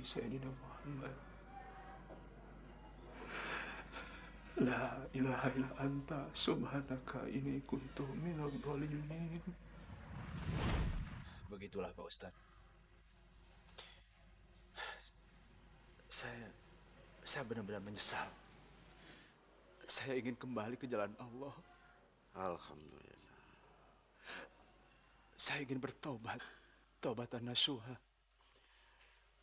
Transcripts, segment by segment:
سيدنا محمد. لا إله إلا أنت سبحانك إني كنت من الظالمين. Begitulah Pak Ustadz. Saya benar-benar menyesal. Saya ingin kembali ke jalan Allah. Alhamdulillah. Saya ingin bertobat, taubatan nasuha.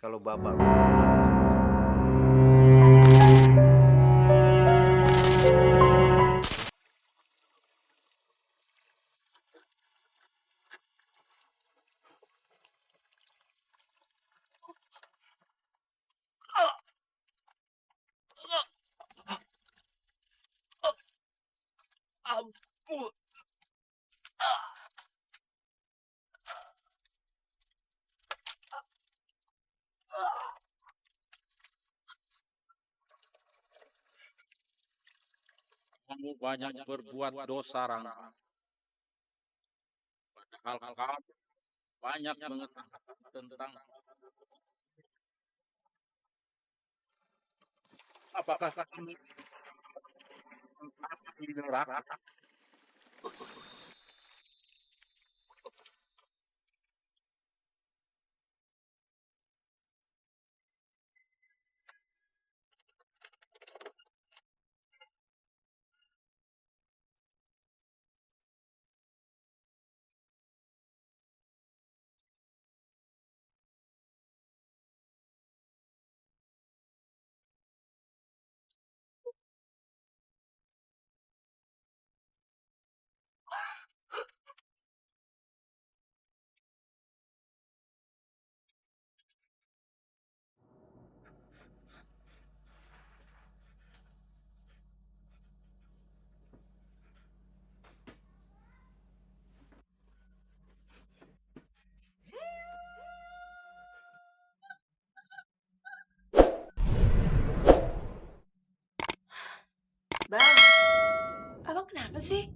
Kalau Bapak benar, Ampun. Kamu banyak berbuat dosa, Rangga. Padahal kamu banyak mengetahui tentang apakah kamu di neraka. Bang, abang kenapa sih?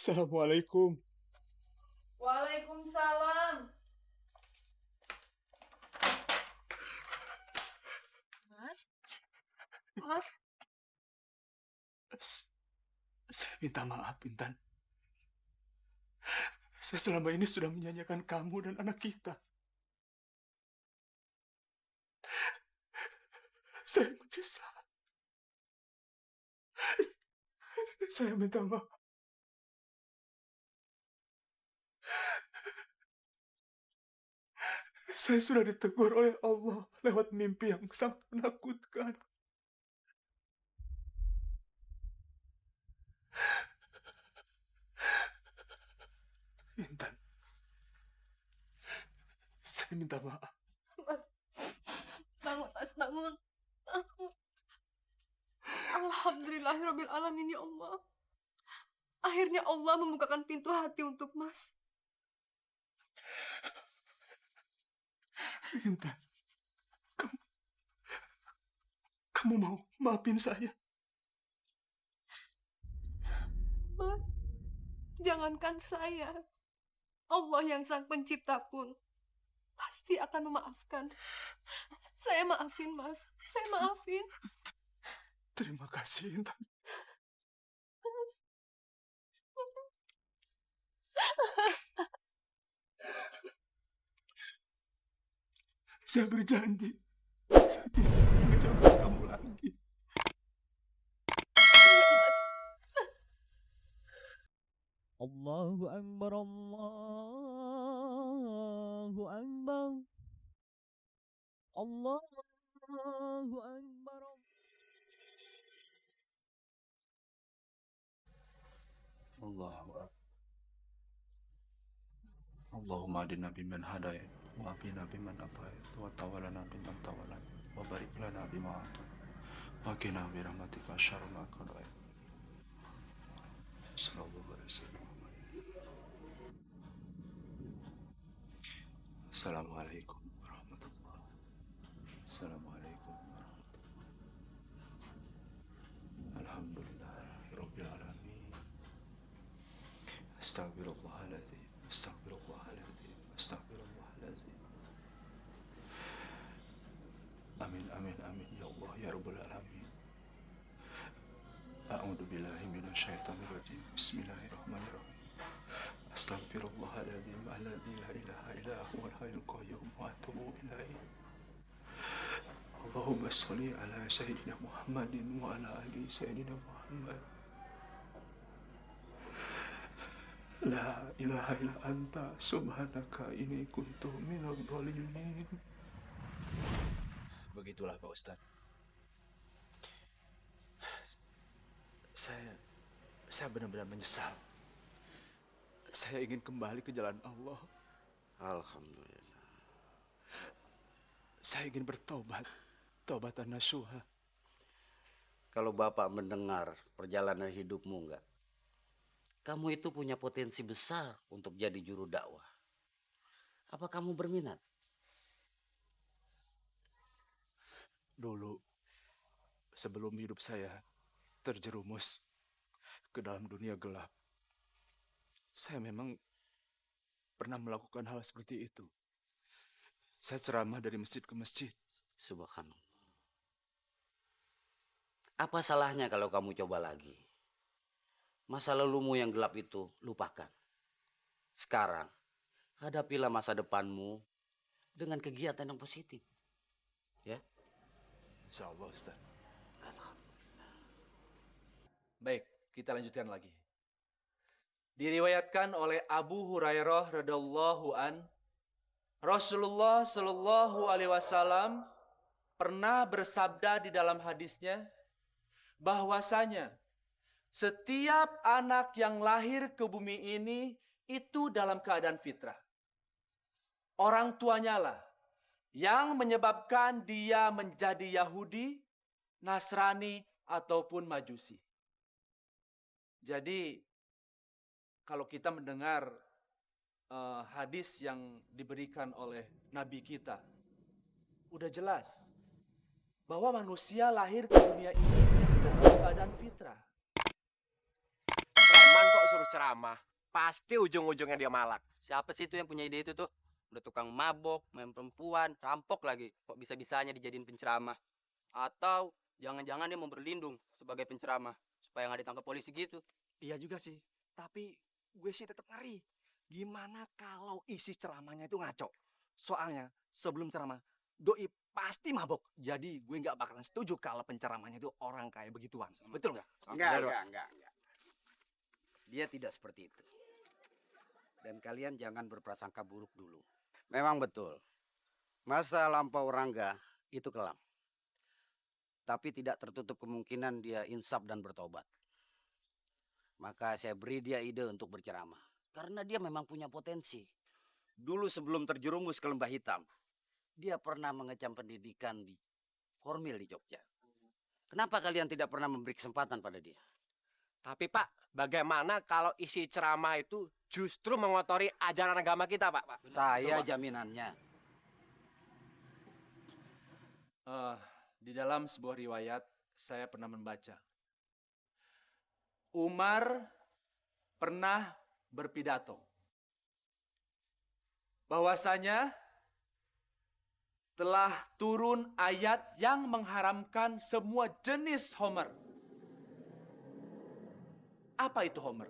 Assalamualaikum. Waalaikumsalam. Mas? Mas? Saya minta maaf, Intan. Saya selama ini sudah menyanyiakan kamu dan anak kita. Saya menyesal. Saya minta maaf. Saya sudah ditegur oleh Allah lewat mimpi yang sangat menakutkan. Intan, saya minta maaf. Mas, bangun, Mas, bangun. Alhamdulillahirabbil alamin, ya Allah. Akhirnya Allah membukakan pintu hati untuk Mas. Intan, kamu mau maafin saya? Mas, jangankan saya, Allah yang sang pencipta pun pasti akan memaafkan. Saya maafin, Mas. Saya maafin. Terima kasih, Intan. Saya berjanji, saya tidak akan mengecewakan kamu lagi. Iya, Mas. Allahu Akbar, Allahu Akbar, Allahu Akbar. Allahu Akbar. Allahumma adina biman hadait, wa afina biman afait, wa tawalana biman tawalat, wa barik lana bima atat, wa qina bi rahmatika syarra ma qadait. Sallallahu alaihi wasallam. Assalamualaikum warahmatullahi wabarakatuh. Assalamualaikum warahmatullahi wabarakatuh. Alhamdulillahirabbil alamin. Astaghfirullahaladzim. Astaghfirullahaladzim. Astaghfirullahaladzim. Amin, amin, amin. Ya Allah, ya Rabbal Alamin. A'udhu billahi minasyaitonir rajim. Bismillahirrahmanirrahim. Astaghfirullahaladzim. Alladzi la ilaha illa huwal hayyul qayyum. Wa atubu ilaihi. Allahumma sholli ala Sayyidina Muhammadin wa ala ali Sayyidina Muhammad. La ilaha illa anta subhanaka inni kuntu minadh dhalimin. Begitulah Pak Ustadz. Saya benar-benar menyesal. Saya ingin kembali ke jalan Allah. Alhamdulillah. Saya ingin bertobat. Taubatan nasuha. Kalau Bapak mendengar perjalanan hidupmu enggak? Kamu itu punya potensi besar untuk jadi juru dakwah. Apa kamu berminat? Dulu, sebelum hidup saya terjerumus ke dalam dunia gelap, saya memang pernah melakukan hal seperti itu. Saya ceramah dari masjid ke masjid. Subhanallah. Apa salahnya kalau kamu coba lagi? Masa lalumu yang gelap itu lupakan. Sekarang, hadapilah masa depanmu dengan kegiatan yang positif. Ya? Insyaallah, Ustaz. Alhamdulillah. Baik, kita lanjutkan lagi. Diriwayatkan oleh Abu Hurairah radhiyallahu an, Rasulullah shallallahu alaihi wasallam pernah bersabda di dalam hadisnya bahwasanya setiap anak yang lahir ke bumi ini itu dalam keadaan fitrah. Orang tuanya lah yang menyebabkan dia menjadi Yahudi, Nasrani, ataupun Majusi. Jadi, kalau kita mendengar hadis yang diberikan oleh Nabi kita, udah jelas bahwa manusia lahir ke dunia ini dalam keadaan fitrah. Preman kok suruh ceramah, pasti ujung-ujungnya dia malak. Siapa sih itu yang punya ide itu tuh? Udah tukang mabok, main perempuan, rampok lagi. Kok bisa-bisanya dijadiin penceramah? Atau jangan-jangan dia mau berlindung sebagai penceramah supaya nggak ditangkap polisi gitu? Iya juga sih, tapi gue sih tetap ngeri. Gimana kalau isi ceramahnya itu ngaco? Soalnya sebelum ceramah, doi pasti mabok. Jadi gue nggak bakalan setuju kalau penceramahnya itu orang kayak begituan. Betul nggak? Enggak. Dia tidak seperti itu. Dan kalian jangan berprasangka buruk dulu. Memang betul. Masa lampau Rangga itu kelam. Tapi tidak tertutup kemungkinan dia insaf dan bertobat. Maka saya beri dia ide untuk berceramah. Karena dia memang punya potensi. Dulu sebelum terjerumus ke lembah hitam, dia pernah mengecam pendidikan di Formil di Jogja. Kenapa kalian tidak pernah memberi kesempatan pada dia? Tapi Pak, bagaimana kalau isi ceramah itu justru mengotori ajaran agama kita, Pak? Saya jaminannya. Di dalam sebuah riwayat saya pernah membaca, Umar pernah berpidato bahwasanya telah turun ayat yang mengharamkan semua jenis homer. Apa itu homer?